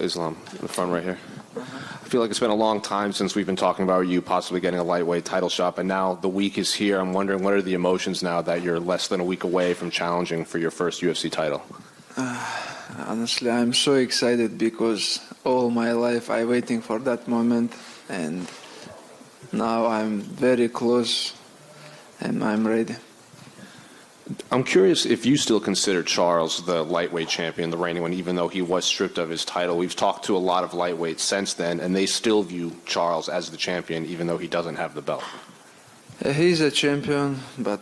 Islam, in the front right here. I feel like it's been a long time since we've been talking about you possibly getting a lightweight title shot, but now the week is here. I'm wondering, what are the emotions now that you're less than a week away from challenging for your first UFC title? Honestly, I'm so excited because all my life I'm waiting for that moment, and now I'm very close and I'm ready. I'm curious if you still consider Charles the lightweight champion, the reigning one, even though he was stripped of his title. We've talked to a lot of lightweights since then, and they still view Charles as the champion, even though he doesn't have the belt. He's a champion, but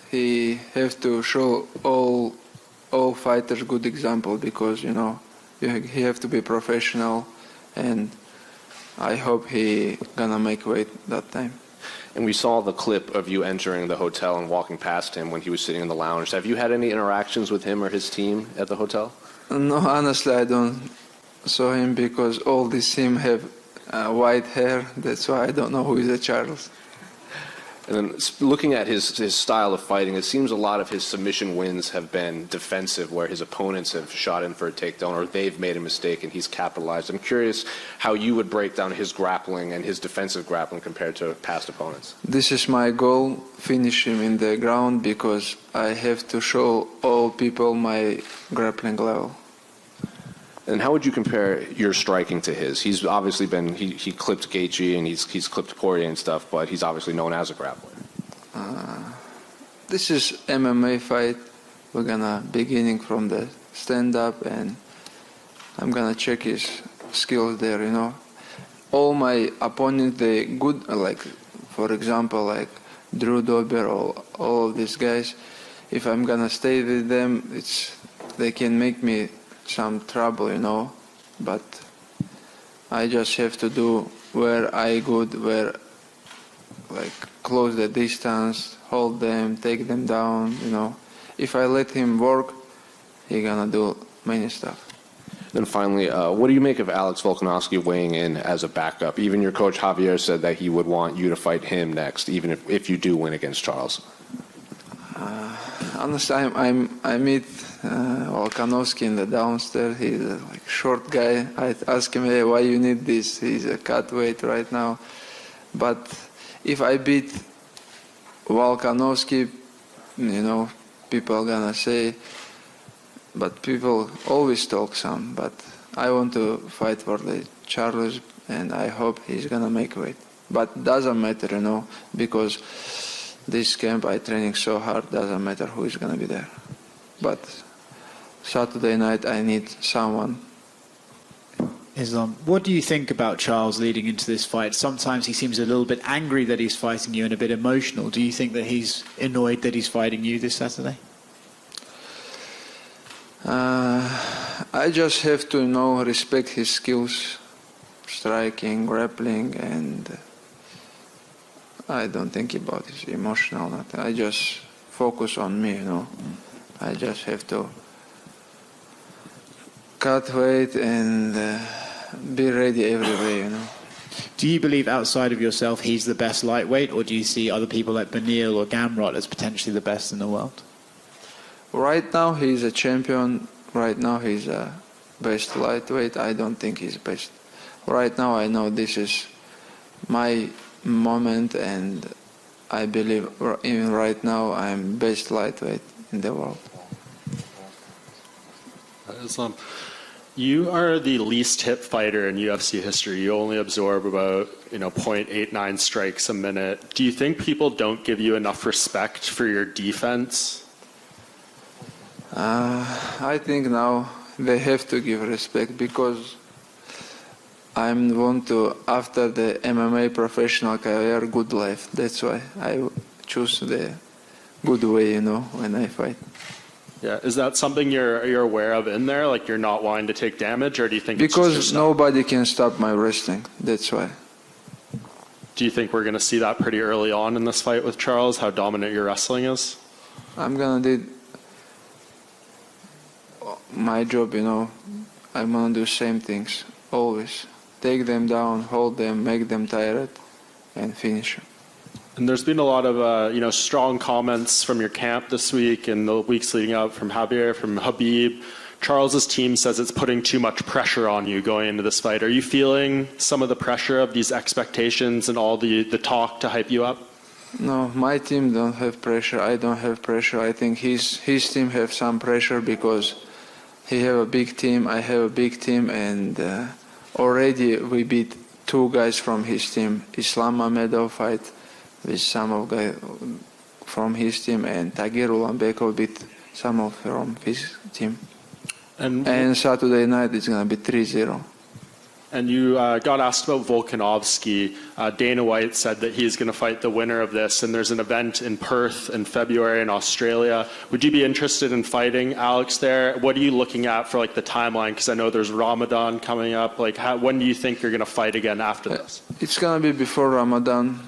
he has to show all fighters good example, because he have to be professional, and I hope he gonna make weight that time. And we saw the clip of you entering the hotel and walking past him when he was sitting in the lounge. Have you had any interactions with him or his team at the hotel? No, honestly, I don't saw him because all this team have white hair. That's why I don't know who is a Charles. And then looking at his style of fighting, it seems a lot of his submission wins have been defensive, where his opponents have shot in for a takedown or they've made a mistake and he's capitalized. I'm curious how you would break down his grappling and his defensive grappling compared to past opponents. This is my goal, finish him in the ground, because I have to show all people my grappling level. And how would you compare your striking to his? He's obviously been, he clipped Gaethje and he's clipped Poirier and stuff, but he's obviously known as a grappler. This is MMA fight. We're gonna beginning from the stand-up, and I'm gonna check his skills there, All my opponents, they good, like, for example, like Drew Dober or all of these guys. If I'm gonna stay with them, they can make me some trouble, but I just have to do where I good, where, like, close the distance, hold them, take them down, If I let him work, he gonna do many stuff. Then finally, what do you make of Alex Volkanovski weighing in as a backup? Even your coach Javier said that he would want you to fight him next, even if you do win against Charles. Honestly, I meet Volkanovski in the downstairs. He's a short guy. I ask him, hey, why you need this? He's a cut weight right now. But if I beat Volkanovski, people are gonna say, but people always talk some. But I want to fight for the Charles, and I hope he's gonna make weight. But doesn't matter, because this camp I training so hard, doesn't matter who is gonna be there. But Saturday night I need someone. Islam, what do you think about Charles leading into this fight? Sometimes he seems a little bit angry that he's fighting you and a bit emotional. Do you think that he's annoyed that he's fighting you this Saturday? I just have to respect his skills, striking, grappling, and I don't think about his emotional nothing. I just focus on me, I just have to cut weight and be ready every way, Do you believe outside of yourself he's the best lightweight, or do you see other people like Benil or Gamrot as potentially the best in the world? Right now he's a champion. Right now he's a best lightweight. I don't think he's best. Right now I know this is my moment, and I believe even right now I'm best lightweight in the world. Islam, you are the least hit fighter in UFC history. You only absorb about 0.89 strikes a minute. Do you think people don't give you enough respect for your defense? I think now they have to give respect, because I want to, after the MMA professional career, good life. That's why I choose the good way, when I fight. Yeah, is that something you're aware of in there? Like, you're not wanting to take damage, or do you think because it's just nobody can stop my wrestling? That's why. Do you think we're going to see that pretty early on in this fight with Charles? How dominant your wrestling is? I'm gonna do my job, I'm gonna do same things always. Take them down, hold them, make them tired, and finish them. And there's been a lot of strong comments from your camp this week and the weeks leading up from Javier, from Habib, Charles's team says it's putting too much pressure on you going into this fight. Are you feeling some of the pressure of these expectations and all the talk to hype you up? No, my team don't have pressure. I don't have pressure. I think his team have some pressure because he have a big team. I have a big team, and already we beat 2 guys from his team. Islam Makhachev fight with some of guys from his team, and Islam beat some of from his team. And Saturday night it's gonna be 3-0. And you got asked about Volkanovski. Dana White said that he's going to fight the winner of this, and there's an event in Perth in February in Australia. Would you be interested in fighting Alex there? What are you looking at for like the timeline? Because I know there's Ramadan coming up. Like, when do you think you're going to fight again after this? It's gonna be before Ramadan.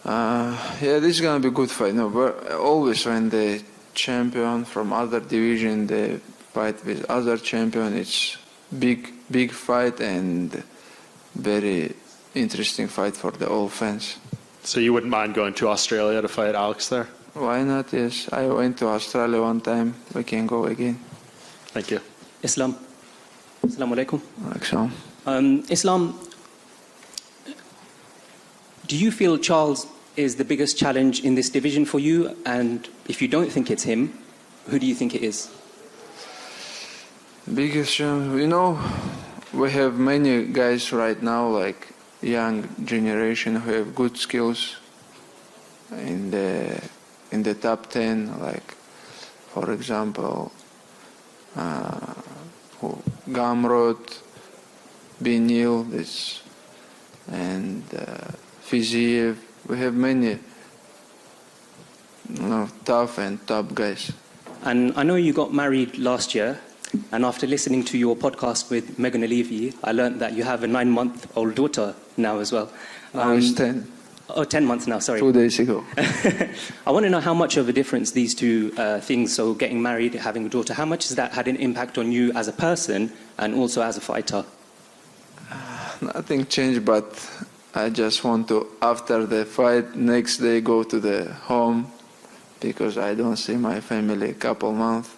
Yeah, this is gonna be a good fight. No, but always when the champion from other division they fight with other champion, it's big fight and very interesting fight for the all fans. So you wouldn't mind going to Australia to fight Alex there? Why not? Yes, I went to Australia one time. We can go again. Thank you. Islam. Assalamu alaikum. So, Islam, do you feel Charles is the biggest challenge in this division for you? And if you don't think it's him, who do you think it is? biggest challenge, we have many guys right now, like young generation, who have good skills in the top 10, like for example, Gamrot, Benil, and Fiziev. We have many tough and top guys. And I know you got married last year, and after listening to your podcast with Megan Levy, I learned that you have a 9-month-old daughter now as well. Now it's 10. Oh, 10 months now, sorry. 2 days ago. I want to know how much of a difference these two things, so getting married, having a daughter, how much has that had an impact on you as a person and also as a fighter? Nothing changed, but I just want to, after the fight, next day go to the home because I don't see my family a couple months.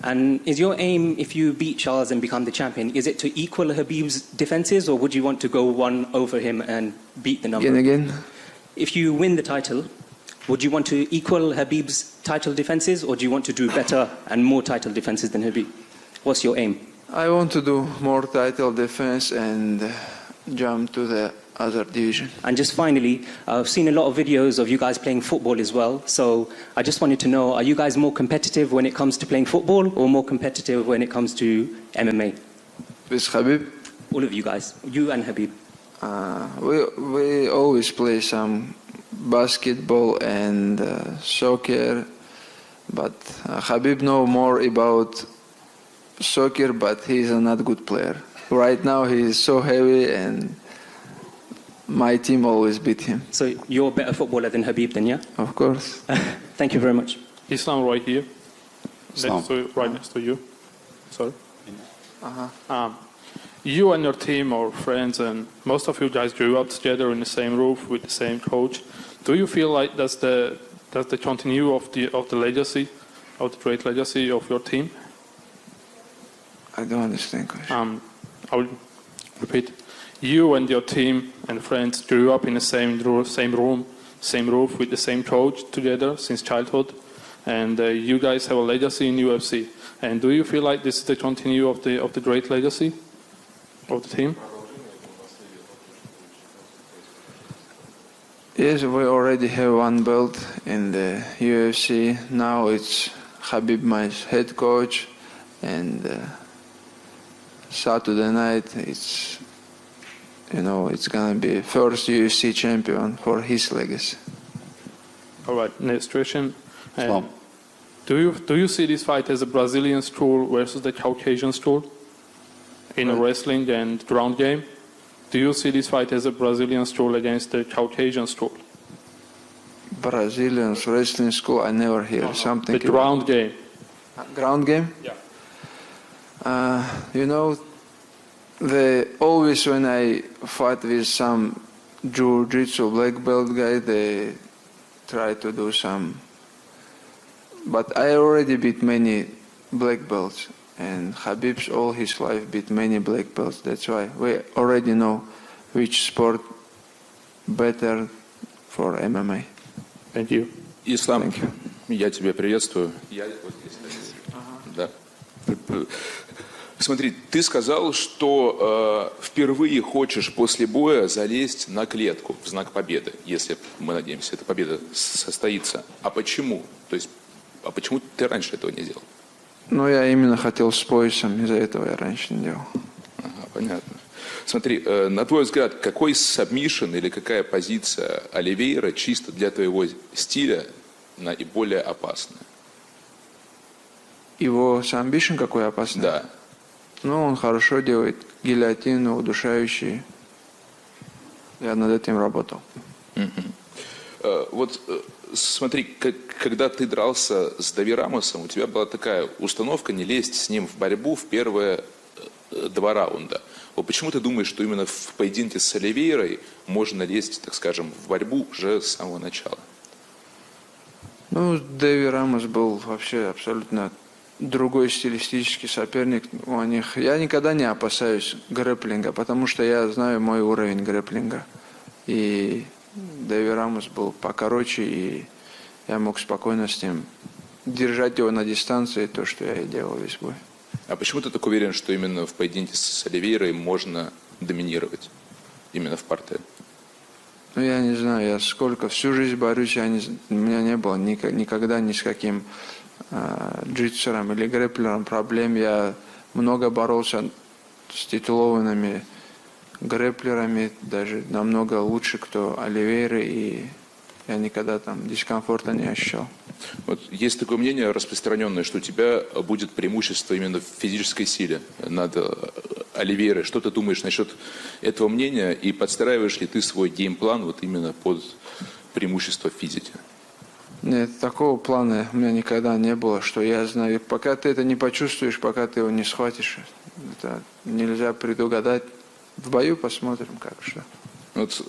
And is your aim, if you beat Charles and become the champion, is it to equal Khabib's defenses, or would you want to go one over him and beat the number? Again? If you win the title, would you want to equal Khabib's title defenses, or do you want to do better and more title defenses than Khabib? What's your aim? I want to do more title defense and jump to the other division. And just finally, I've seen a lot of videos of you guys playing football as well. So I just wanted to know, are you guys more competitive when it comes to playing football or more competitive when it comes to MMA? With Khabib, All of you guys, you and Khabib. we always play some basketball and soccer, but Khabib know more about soccer, but he's a not good player. Right now he is so heavy and my team always beat him. So you're a better footballer than Khabib then, yeah? Of course. Thank you very much. Islam right here. Islam. Right next to you. Sorry. You and your team or friends and most of you guys grew up together in the same roof with the same coach. Do you feel like that's the continue of the legacy, of the great legacy of your team? I don't understand question. I will repeat. You and your team and friends grew up in the same room, same roof with the same coach together since childhood, and you guys have a legacy in UFC. And do you feel like this is the continue of the great legacy of the team? Yes, we already have one belt in the UFC. Now it's Khabib, my head coach, and Saturday night it's gonna be first UFC champion for his legacy. All right, next question. Islam. Do you see this fight as a Brazilian school versus the Caucasian school in wrestling and ground game? Do you see this fight as a Brazilian school against the Caucasian school? Brazilian wrestling school, I never hear something. The ground game. Ground game? Yeah. Always when I fight with some jiu-jitsu black belt guy, they try to do some. But I already beat many black belts, and Khabib's all his life beat many black belts. That's why we already know which sport better for MMA. Thank you. Ислам, Thank you. я тебя приветствую. Я вот здесь. Да. Смотри, ты сказал, что впервые хочешь после боя залезть на клетку в знак победы, если, мы надеемся, эта победа состоится. А почему? То есть, а почему ты раньше этого не делал? Ну, я именно хотел с поясом, из-за этого я раньше не делал. Ага, понятно. Смотри, на твой взгляд, какой сабмишн или какая позиция Оливейра чисто для твоего стиля наиболее опасная? Его самбишн какой опасный? Да. Ну, он хорошо делает гильотину, удушающие. Я над этим работал. Вот смотри, когда ты дрался с Дави Рамосом, у тебя была такая установка не лезть с ним в борьбу в первые 2 раунда. Вот почему ты думаешь, что именно в поединке с Оливейрой можно лезть, так скажем, в борьбу уже с самого начала? Ну, Дэви Рамос был вообще абсолютно другой стилистический соперник у них. Я никогда не опасаюсь грэпплинга, потому что я знаю мой уровень грэпплинга. И Дэви Рамос был покороче, и я мог спокойно с ним держать его на дистанции, то, что я и делал весь бой. А почему ты так уверен, что именно в поединке с Оливейрой можно доминировать? Именно в партере? Ну, я не знаю, я всю жизнь борюсь, у меня не было никогда ни с каким джитсером или грэпплером проблем. Я много боролся с титулованными грэпплерами, даже намного лучше, кто Оливейра, и я никогда там дискомфорта не ощущал. Вот есть такое мнение распространенное, что у тебя будет преимущество именно в физической силе над Оливейрой. Что ты думаешь насчет этого мнения и подстраиваешь ли ты свой геймплан вот именно под преимущество в физике? Нет, такого плана у меня никогда не было, что я знаю. Пока ты это не почувствуешь, пока ты его не схватишь, это нельзя предугадать. В бою посмотрим, как что. Вот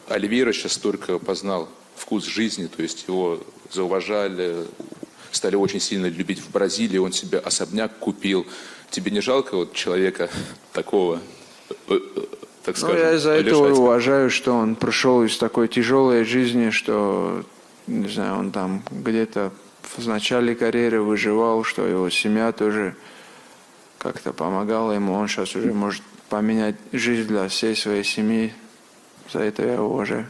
Оливейра сейчас только познал вкус жизни, то есть его зауважали, стали очень сильно любить в Бразилии, он себе особняк купил. Тебе не жалко вот человека такого, так скажем, Ну, я из-за этого лишать? уважаю, что он прошел из такой тяжелой жизни, что, не знаю, он там где-то в начале карьеры выживал, что его семья тоже как-то помогала ему. Он сейчас уже может поменять жизнь для всей своей семьи. За это я его уважаю.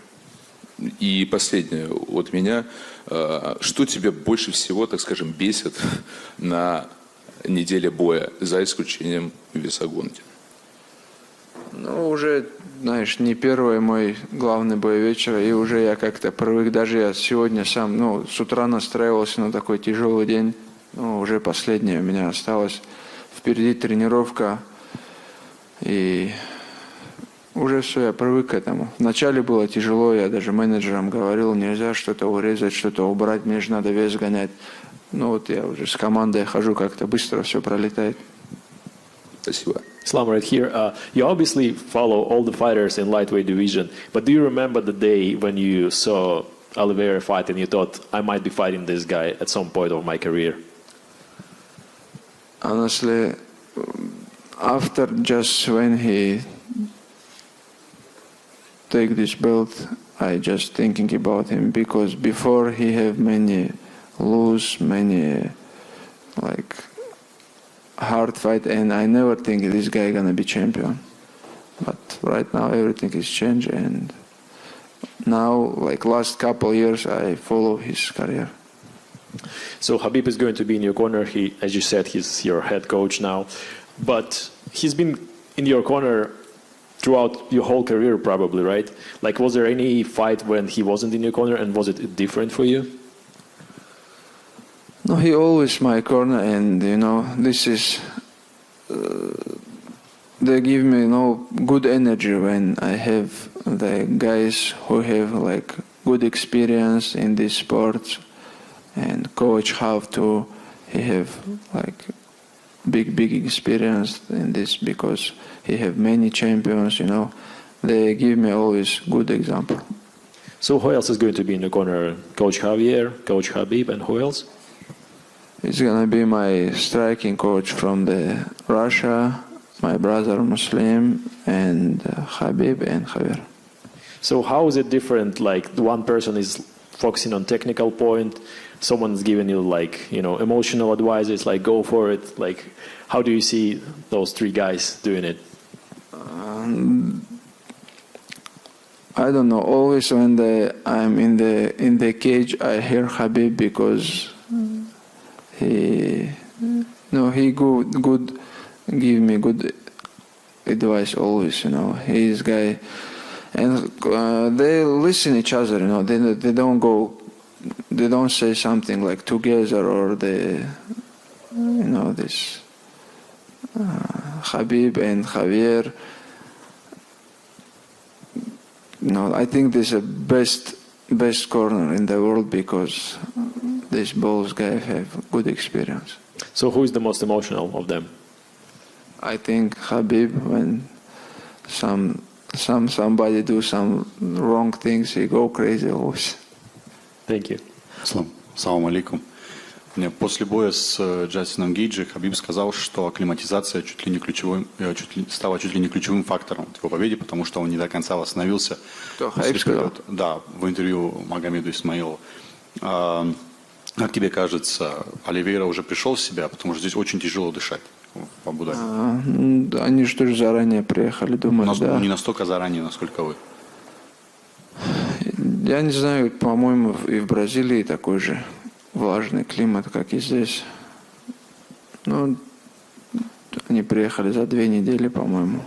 И последнее от меня. Что тебя больше всего, так скажем, бесит на неделе боя, за исключением весогонки? Ну, уже, знаешь, не первый мой главный бой вечера, и уже я как-то привык. Даже я сегодня сам, с утра настраивался на такой тяжелый день. Уже последнее у меня осталось. Впереди тренировка, и уже все, я привык к этому. Вначале было тяжело, я даже менеджерам говорил, нельзя что-то урезать, что-то убрать, мне же надо вес гонять. Вот я уже с командой хожу, как-то быстро все пролетает. Спасибо. Islam, right here. You obviously follow all the fighters in lightweight division, but do you remember the day when you saw Oliveira fight and you thought, I might be fighting this guy at some point of my career? Honestly, after just when he take this belt, I just thinking about him, because before he have many lose, many like hard fight, and I never think this guy gonna be champion. But right now everything is changed, and now like last couple years I follow his career. So Habib is going to be in your corner. He, as you said, he's your head coach now, but he's been in your corner throughout your whole career probably, right? Like, was there any fight when he wasn't in your corner, and was it different for you? No, he always my corner, and this is they give me good energy when I have the guys who have like good experience in this sport, and coach he have like big experience in this, because he have many champions, they give me always good example. So who else is going to be in the corner? Coach Javier, Coach Habib, and who else? He's gonna be my striking coach from the Russia, my brother Muslim, and Habib and Javier. So how is it different? Like the one person is focusing on technical point, someone's giving you like, you know, emotional advices, like go for it. Like, how do you see those three guys doing it? I don't know. Always when I'm in the cage, I hear Habib because he good give me good advice always. You know, he's guy, and they listen each other. You know, they don't go, they don't say something like together or they, you know, this Habib and Javier. No, I think this is the best corner in the world because these both guys have good experience. So who is the most emotional of them? I think Habib, when somebody do some wrong things, he go crazy always. Thank you. Салам алейкум. После боя с Джастином Гейджи Хабиб сказал, что акклиматизация стала чуть ли не ключевым фактором в его победе, потому что он не до конца восстановился. Да, в интервью Магомеду Исмаилову. Как тебе кажется, Оливейра уже пришел в себя, потому что здесь очень тяжело дышать в Абу-Даби? Они что же заранее приехали, думаю, да. Не настолько заранее, насколько вы. Я не знаю, по-моему, и в Бразилии такой же влажный климат, как и здесь. Ну, они приехали за 2 недели, по-моему.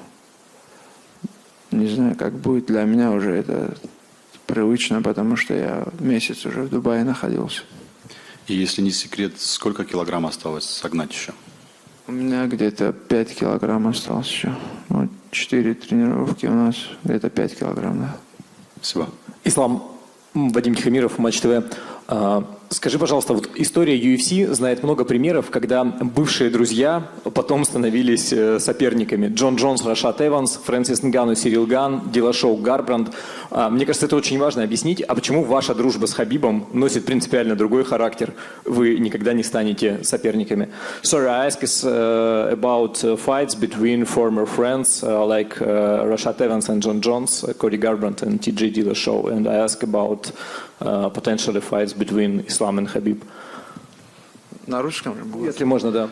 Не знаю, как будет. Для меня уже это привычно, потому что я месяц уже в Дубае находился. И если не секрет, сколько килограмм осталось согнать еще? У меня где-то 5 килограмм осталось еще. Вот 4 тренировки у нас, где-то 5 килограмм, да. Спасибо. Ислам, Вадим Тихомиров, Матч ТВ. Скажи, пожалуйста, вот история UFC знает много примеров, когда бывшие друзья потом становились соперниками. Джон Джонс, Рашад Эванс, Фрэнсис Нгану, Сирил Ган, Дилашоу, Гарбранд. Мне кажется, это очень важно объяснить. А почему ваша дружба с Хабибом носит принципиально другой характер? Вы никогда не станете соперниками. Sorry, I ask about fights between former friends like Rashad Evans and John Jones, Cody Garbrandt and TJ Dillashaw, and I ask about potentially fights between Islam and Habib. На русском же будет? Если можно, да.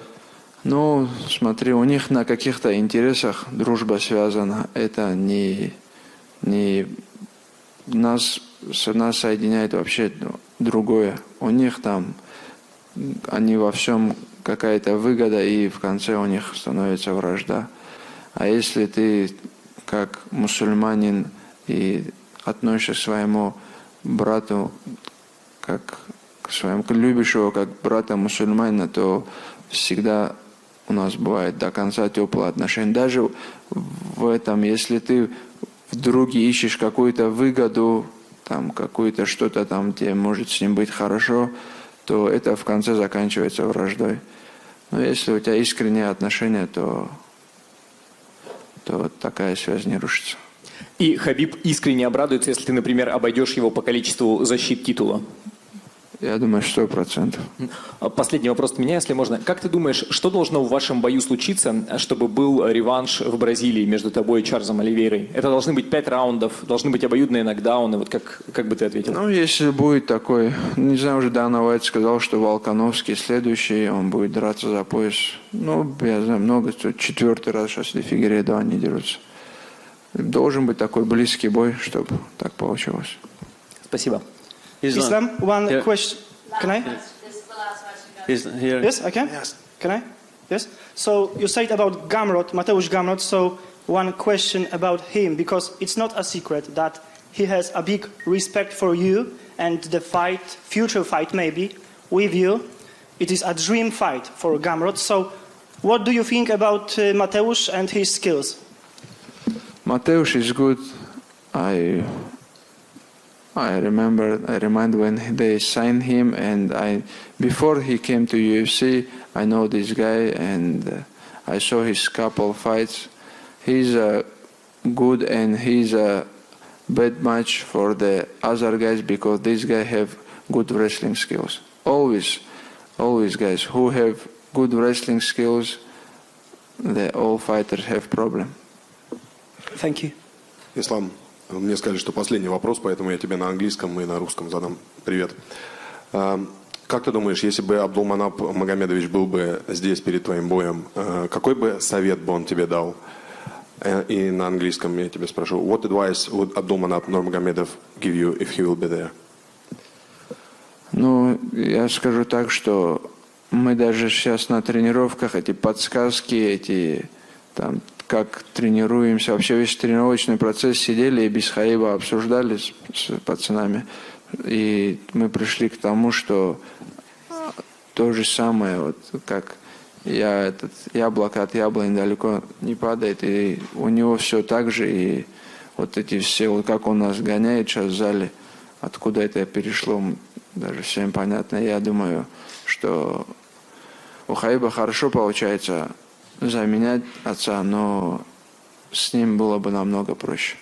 Ну, смотри, у них на каких-то интересах дружба связана. Это не нас соединяет вообще другое. У них там, они во всем какая-то выгода, и в конце у них становится вражда. А если ты как мусульманин и относишься к своему брату, как к своему, любишь его как брата мусульманина, то всегда у нас бывает до конца теплые отношения. Даже в этом, если ты в друге ищешь какую-то выгоду, там какую-то что-то там, тебе может с ним быть хорошо, то это в конце заканчивается враждой. Но если у тебя искренние отношения, то такая связь не рушится. И Хабиб искренне обрадуется, если ты, например, обойдешь его по количеству защит титула. Я думаю, 100%. Последний вопрос от меня, если можно. Как ты думаешь, что должно в вашем бою случиться, чтобы был реванш в Бразилии между тобой и Чарльзом Оливейрой? Это должны быть 5 раундов, должны быть обоюдные нокдауны. Вот как бы ты ответил? Ну, если будет такой... Не знаю, уже Дана Уайт сказал, что Волконовский следующий, он будет драться за пояс. Ну, я знаю, много. 4-й раз сейчас до Фигейредо они дерутся. Должен быть такой близкий бой, чтобы так получилось. Спасибо. Islam, one question. Can I? Here. Yes, I can? Yes. Can I? Yes. So you said about Gamrot, Mateusz Gamrot, so one question about him, because it's not a secret that he has a big respect for you and the fight, future fight maybe, with you. It is a dream fight for Gamrot. So what do you think about Mateusz and his skills? Mateusz is good. I remind when they signed him, and before he came to UFC, I know this guy, and I saw his couple fights. He's good, and he's a bad match for the other guys because these guys have good wrestling skills. Always, always guys who have good wrestling skills, all fighters have problem. Thank you. Ислам, мне сказали, что последний вопрос, поэтому я тебе на английском и на русском задам. Привет. Как ты думаешь, если бы Абдулманап Магомедович был бы здесь перед твоим боем, какой бы совет бы он тебе дал? И на английском я тебя спрошу. What advice would Abdulmanap Nurmagomedov give you if he will be there? Ну, я скажу так, что мы даже сейчас на тренировках эти подсказки, эти там как тренируемся, вообще весь тренировочный процесс сидели и без Хаиба обсуждали с пацанами. И мы пришли к тому, что то же самое, вот как яблоко от яблони далеко не падает, и у него все так же, и вот эти все, вот как он нас гоняет сейчас в зале, откуда это перешло, даже всем понятно. Я думаю, что у Хаиба хорошо получается заменять отца, но с ним было бы намного проще.